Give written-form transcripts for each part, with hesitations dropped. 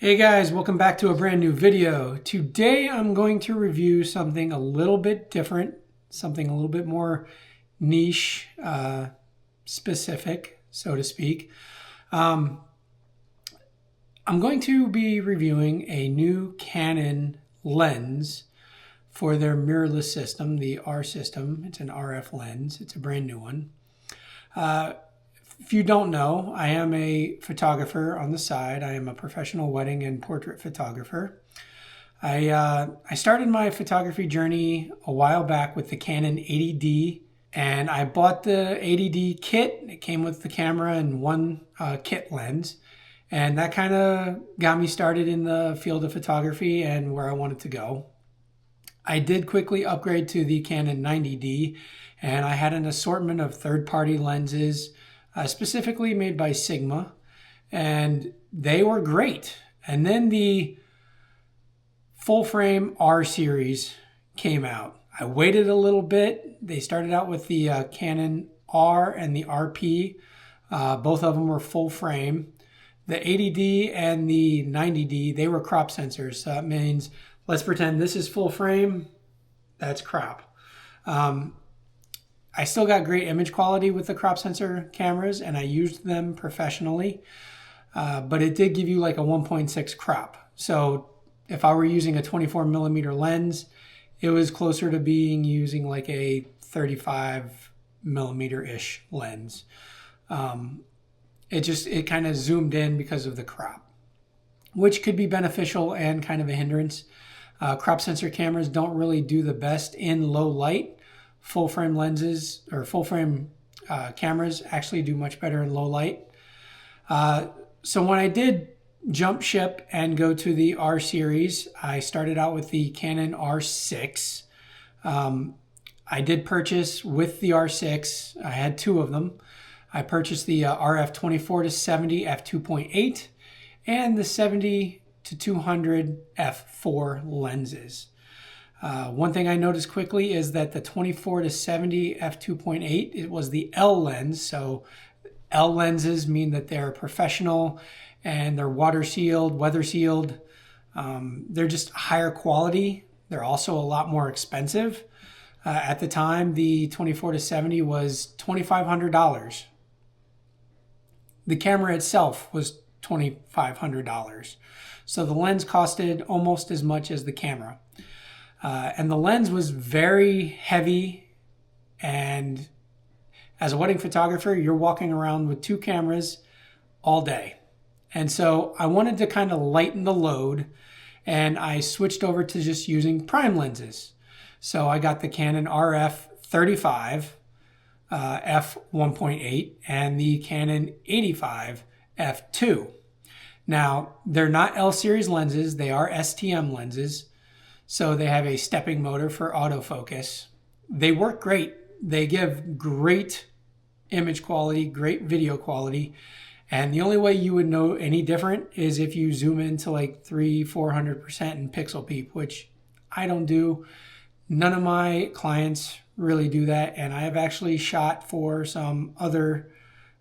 Hey guys, welcome back to a brand new video. Today I'm going to review something a little bit different, something a little bit more niche, specific, so to speak. I'm going to be reviewing a new Canon lens for their mirrorless system, the R system. It's an RF lens. It's a brand new one. If you don't know, I am a photographer on the side. I am a professional wedding and portrait photographer. I started my photography journey a while back with the Canon 80D, and I bought the 80D kit. It came with the camera and one kit lens, and that kind of got me started in the field of photography and where I wanted to go. I did quickly upgrade to the Canon 90D, and I had an assortment of third-party lenses, specifically made by Sigma, and they were great. And then the full frame R series came out. I waited a little bit. They started out with the Canon R and the RP. Both of them were full frame. The 80D and the 90D, they were crop sensors. So that means, let's pretend this is full frame, that's crop. I still got great image quality with the crop sensor cameras, and I used them professionally, but it did give you like a 1.6 crop. So if I were using a 24mm lens, it was closer to using like a 35mm-ish lens. It kind of zoomed in because of the crop, which could be beneficial and kind of a hindrance. Crop sensor cameras don't really do the best in low light. Full frame lenses or full frame cameras actually do much better in low light. So when I did jump ship and go to the R series, I started out with the Canon R6. I did purchase with the R6, I had two of them. I purchased the RF 24-70 f2.8 and the 70-200 f4 lenses. One thing I noticed quickly is that the 24-70 f2.8, it was the L lens. So L lenses mean that they're professional and they're water sealed, weather sealed. They're just higher quality. They're also a lot more expensive. At the time, the 24-70 was $2,500. The camera itself was $2,500. So the lens costed almost as much as the camera. And the lens was very heavy, and as a wedding photographer, you're walking around with two cameras all day. And so I wanted to kind of lighten the load, and I switched over to just using prime lenses. So I got the Canon RF 35 f1.8 and the Canon 85 f2. Now, they're not L series lenses, they are STM lenses. So they have a stepping motor for autofocus. They work great. They give great image quality, great video quality. And the only way you would know any different is if you zoom into like 300-400% in pixel peep, which I don't do. None of my clients really do that. And I have actually shot for some other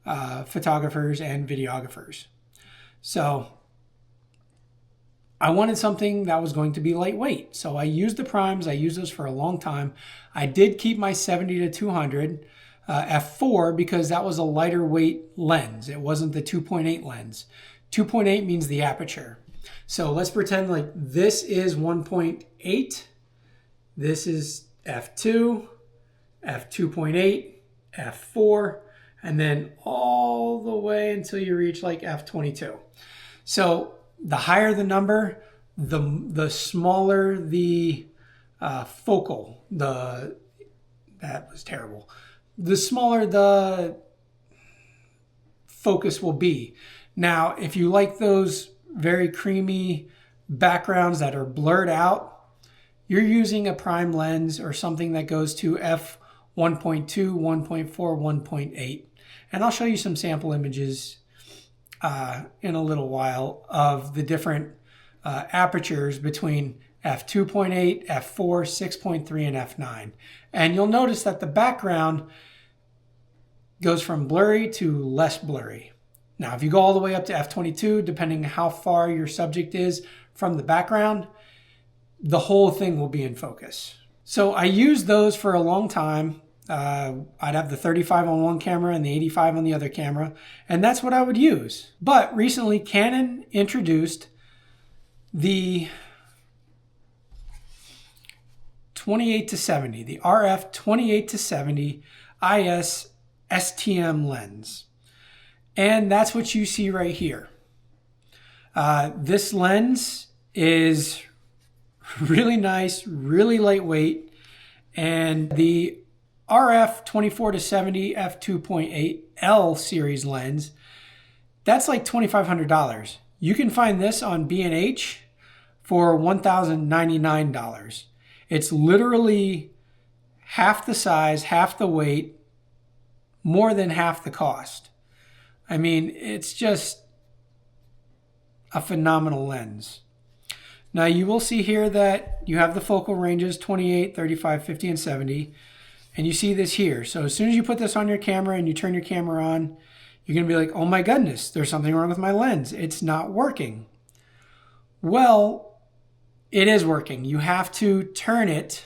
photographers and videographers. So I wanted something that was going to be lightweight. So I used the primes. I used those for a long time. I did keep my 70-200 f4 because that was a lighter weight lens. It wasn't the 2.8 lens. 2.8 means the aperture. So let's pretend like this is 1.8. This is f2, f2.8, f4, and then all the way until you reach like f22. So the higher the number, the smaller the focal. That was terrible. The smaller the focus will be. Now, if you like those very creamy backgrounds that are blurred out, you're using a prime lens or something that goes to f1.2, 1.4, 1.8. And I'll show you some sample images in a little while of the different apertures between f2.8, f4, 6.3, and f9. And you'll notice that the background goes from blurry to less blurry. Now, if you go all the way up to f22, depending how far your subject is from the background, the whole thing will be in focus. So I used those for a long time. I'd have the 35 on one camera and the 85 on the other camera, and that's what I would use. But recently, Canon introduced the 28-70, the RF 28-70 IS STM lens. And that's what you see right here. This lens is really nice, really lightweight, and the RF 24-70 f2.8 L series lens, that's like $2,500. You can find this on B&H for $1,099. It's literally half the size, half the weight, more than half the cost. I mean, it's just a phenomenal lens. Now you will see here that you have the focal ranges 28, 35, 50, and 70. And you see this here. So as soon as you put this on your camera and you turn your camera on, you're going to be like, oh my goodness, there's something wrong with my lens. It's not working. Well, it is working. You have to turn it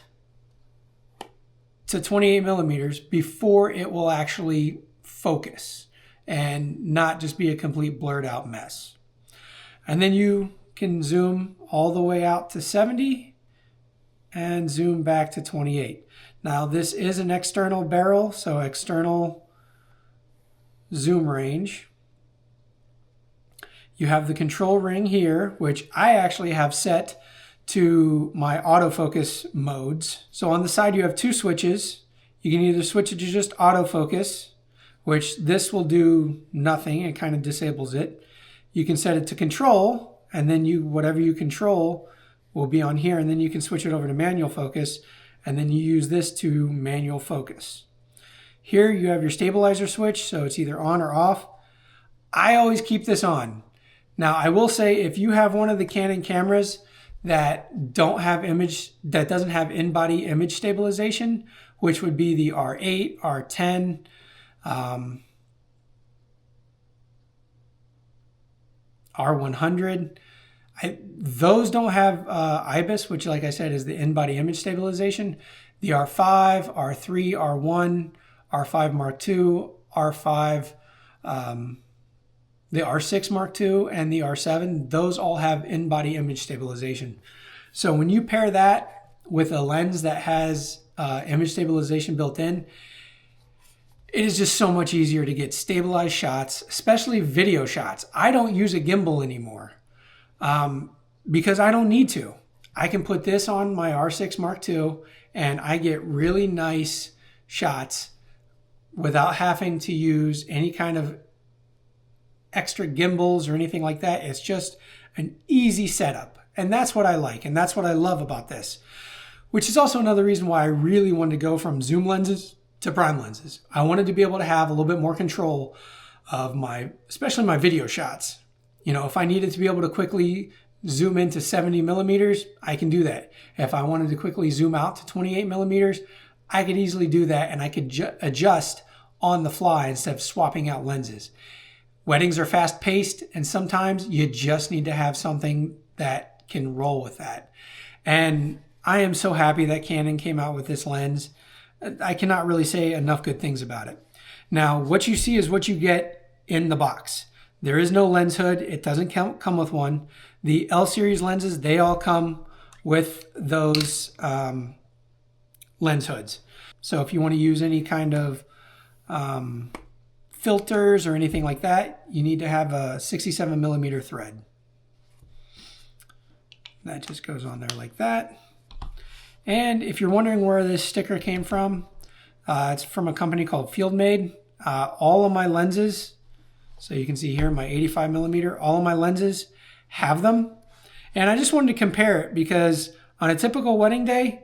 to 28 millimeters before it will actually focus and not just be a complete blurred out mess. And then you can zoom all the way out to 70 and zoom back to 28. Now this is an external barrel, so external zoom range. You have the control ring here, which I actually have set to my autofocus modes. So on the side you have two switches. You can either switch it to just autofocus, which this will do nothing. It kind of disables it. You can set it to control, and then whatever you control will be on here, and then you can switch it over to manual focus, and then you use this to manual focus. Here you have your stabilizer switch, so it's either on or off. I always keep this on. Now I will say, if you have one of the Canon cameras that doesn't have in-body image stabilization, which would be the R8, R10, R100, those don't have IBIS, which, like I said, is the in-body image stabilization. The R5, R3, R1, R5 Mark II, R5, the R6 Mark II, and the R7, those all have in-body image stabilization. So when you pair that with a lens that has image stabilization built in, it is just so much easier to get stabilized shots, especially video shots. I don't use a gimbal anymore. Because I don't need to. I can put this on my R6 Mark II and I get really nice shots without having to use any kind of extra gimbals or anything like that. It's just an easy setup. And that's what I like. And that's what I love about this, which is also another reason why I really wanted to go from zoom lenses to prime lenses. I wanted to be able to have a little bit more control of especially my video shots. You know, if I needed to be able to quickly zoom into 70 millimeters, I can do that. If I wanted to quickly zoom out to 28 millimeters, I could easily do that, and I could adjust on the fly instead of swapping out lenses. Weddings are fast paced, and sometimes you just need to have something that can roll with that. And I am so happy that Canon came out with this lens. I cannot really say enough good things about it. Now, what you see is what you get in the box. There is no lens hood. It doesn't come with one. The L series lenses, they all come with those lens hoods. So if you want to use any kind of filters or anything like that, you need to have a 67 millimeter thread. That just goes on there like that. And if you're wondering where this sticker came from, it's from a company called FieldMade. All of my lenses, so you can see here my 85 millimeter, all of my lenses have them. And I just wanted to compare it because on a typical wedding day,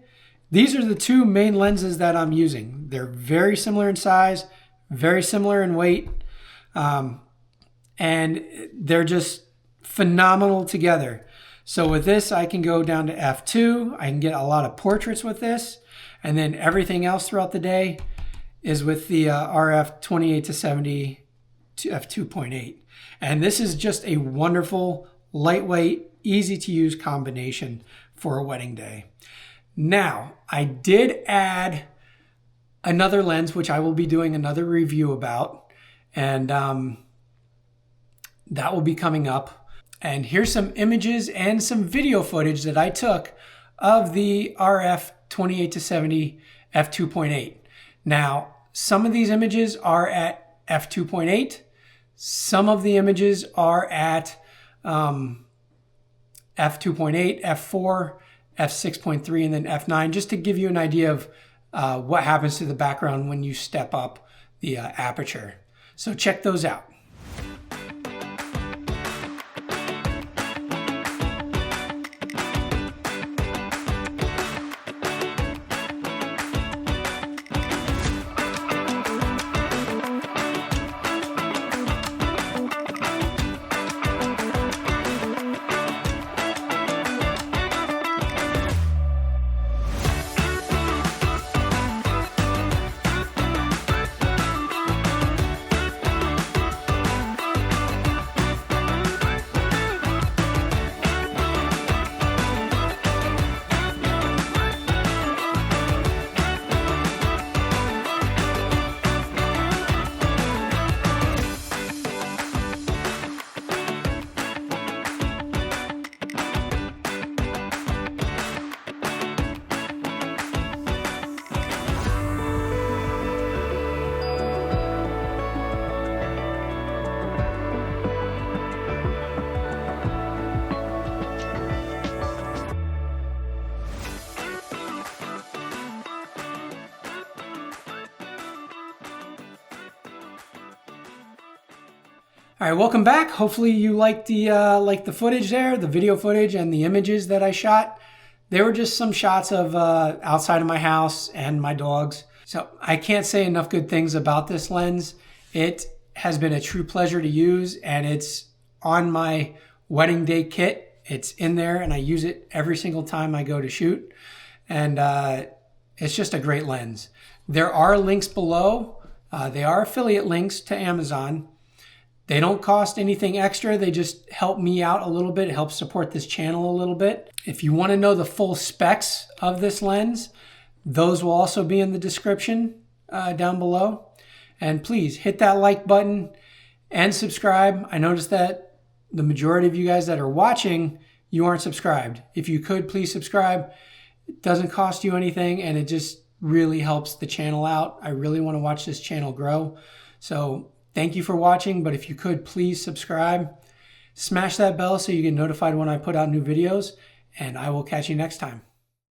these are the two main lenses that I'm using. They're very similar in size, very similar in weight, and they're just phenomenal together. So with this, I can go down to f2. I can get a lot of portraits with this, and then everything else throughout the day is with the RF 28-70 to f2.8. And this is just a wonderful, lightweight, easy to use combination for a wedding day. Now, I did add another lens, which I will be doing another review about, and that will be coming up. And here's some images and some video footage that I took of the RF 28-70 f2.8. Now, some of these images are at f2.8. Some of the images are at f2.8, f4, f6.3, and then f9, just to give you an idea of what happens to the background when you step up the aperture. So check those out. All right, welcome back. Hopefully you liked the footage there, the video footage and the images that I shot. They were just some shots of outside of my house and my dogs. So I can't say enough good things about this lens. It has been a true pleasure to use, and it's on my wedding day kit. It's in there and I use it every single time I go to shoot. And it's just a great lens. There are links below. They are affiliate links to Amazon. They don't cost anything extra. They just help me out a little bit. It helps support this channel a little bit. If you want to know the full specs of this lens, those will also be in the description down below. And please hit that like button and subscribe. I noticed that the majority of you guys that are watching, you aren't subscribed. If you could, please subscribe. It doesn't cost you anything, and it just really helps the channel out. I really want to watch this channel grow. So thank you for watching, but if you could, please subscribe. Smash that bell so you get notified when I put out new videos, and I will catch you next time.